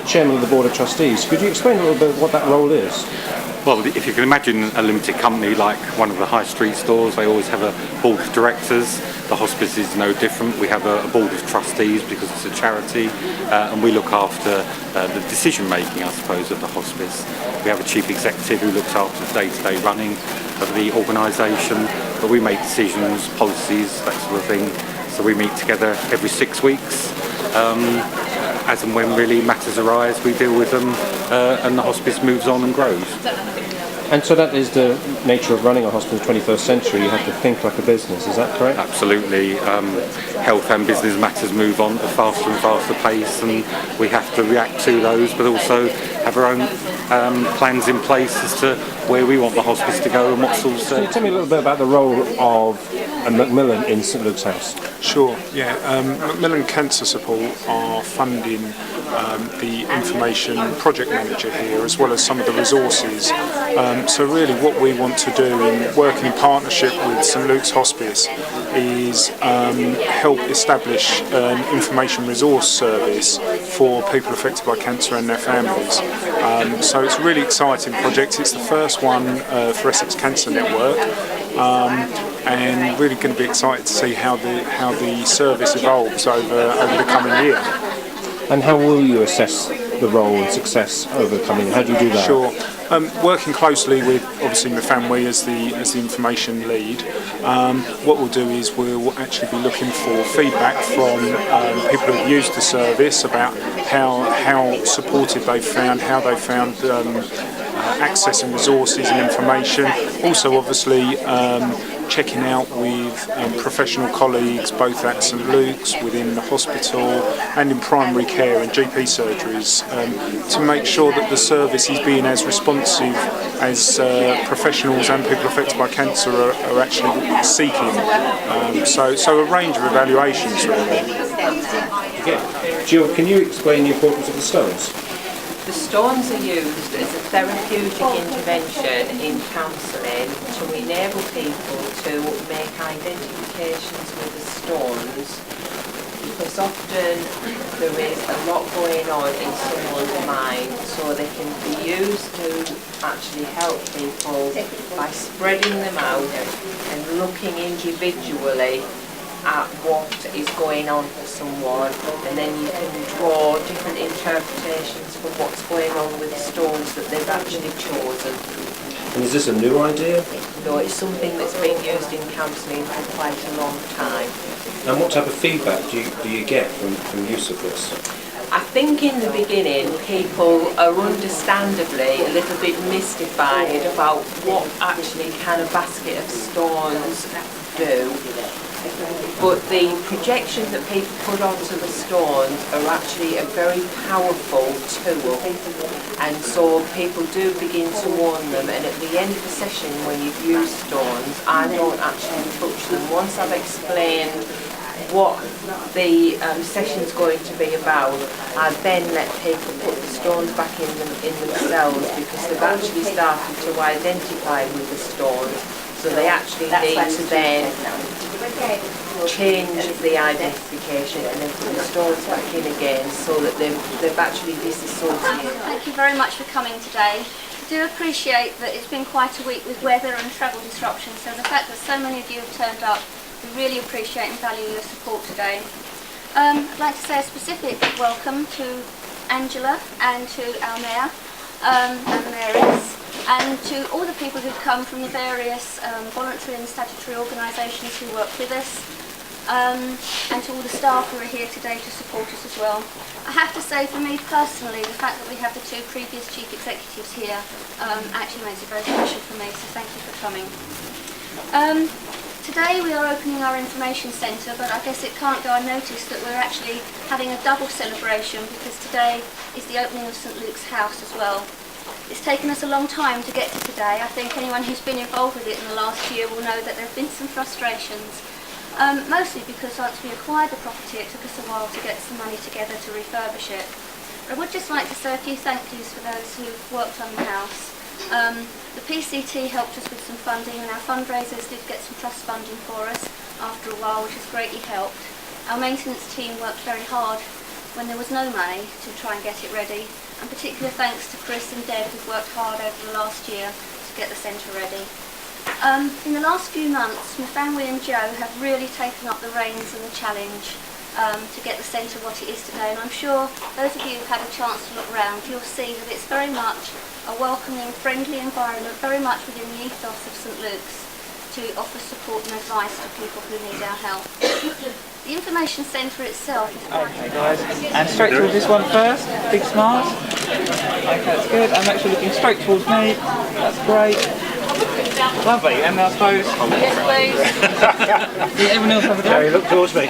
chairman of the board of trustees. Could you explain a little bit what that role is? Well, if you can imagine a limited company like one of the high street stores, they always have a board of directors. The hospice is no different. We have a board of trustees because it's a charity, and we look after the decision making, I suppose, of the hospice. We have a chief executive who looks after the day-to-day running of the organisation, but we make decisions, policies, that sort of thing. So we meet together every 6 weeks. As and when really matters arise, we deal with them, and the hospice moves on and grows. And so that is the nature of running a hospital in the 21st century. You have to think like a business, is that correct? Absolutely. Health and business matters move on at a faster and faster pace, and we have to react to those, but also have our own plans in place as to where we want the hospice to go and what sort of... Can you tell me a little bit about the role of Macmillan in St Luke's House? Sure, yeah. Macmillan Cancer Support are funding the information project manager here, as well as some of the resources. So really what we want to do in working in partnership with St Luke's Hospice is help establish an information resource service for people affected by cancer and their families. So it's a really exciting project. It's the first one for Essex Cancer Network. And really going to be excited to see how the service evolves over the coming year. And how will you assess the role and success over the coming year? How do you do that? Sure. Working closely with obviously my family as the information lead. What we'll do is we'll actually be looking for feedback from people who have used the service about how supportive they've found, how they found accessing resources and information. Also, obviously, checking out with professional colleagues, both at St Luke's, within the hospital, and in primary care and GP surgeries, to make sure that the service is being as responsive as professionals and people affected by cancer are actually seeking. So a range of evaluations, really. Okay. Jill, can you explain the importance of the stones? The stones are used as a therapeutic intervention in counselling to enable people to make identifications with the stones, because often there is a lot going on in someone's mind, so they can be used to actually help people by spreading them out and looking individually at what is going on for someone, and then you can draw different interpretations for what's going on with the stones that they've actually chosen. And is this a new idea? No, it's something that's been used in counselling for quite a long time. And what type of feedback do you get from use of this? I think in the beginning people are understandably a little bit mystified about what actually can a basket of stones do. But the projections that people put onto the stones are actually a very powerful tool, and so people do begin to warn them, and at the end of the session when you've used stones, I don't actually touch them. Once I've explained what the session's going to be about, I then let people put the stones back in themselves, because they've actually started to identify with the stones, so they actually need to then change the identification and then put the stones back in again, so that they've actually disassociated. Thank you very much for coming today. I do appreciate that it's been quite a week with weather and travel disruption, so the fact that so many of you have turned up, we really appreciate and value your support today. I'd like to say a specific welcome to Angela and to our Mayor and Mayoress, and to all the people who've come from the various voluntary and statutory organisations who work with us, and to all the staff who are here today to support us as well. I have to say, for me personally, the fact that we have the two previous chief executives here actually makes it very special for me, so thank you for coming. Today we are opening our information centre, but I guess it can't go unnoticed that we're actually having a double celebration, because today is the opening of St Luke's House as well. It's taken us a long time to get to today. I think anyone who's been involved with it in the last year will know that there have been some frustrations, mostly because once we acquired the property it took us a while to get some money together to refurbish it. But I would just like to say a few thank yous for those who've worked on the house. The PCT helped us with some funding, and our fundraisers did get some trust funding for us after a while, which has greatly helped. Our maintenance team worked very hard when there was no money to try and get it ready, and particular thanks to Chris and Deb who've worked hard over the last year to get the centre ready. In the last few months, my family and Joe have really taken up the reins and the challenge to get the centre what it is today, and I'm sure those of you who've had a chance to look around, you'll see that it's very much a welcoming, friendly environment, very much within the ethos of St Luke's, to offer support and advice to people who need our help. The information centre itself is Okay guys, and straight towards this one first, big smiles. Okay, that's good, and make sure looking straight towards me, that's great. Lovely, and I suppose... Yes, please. Everyone else have a go? Look towards me.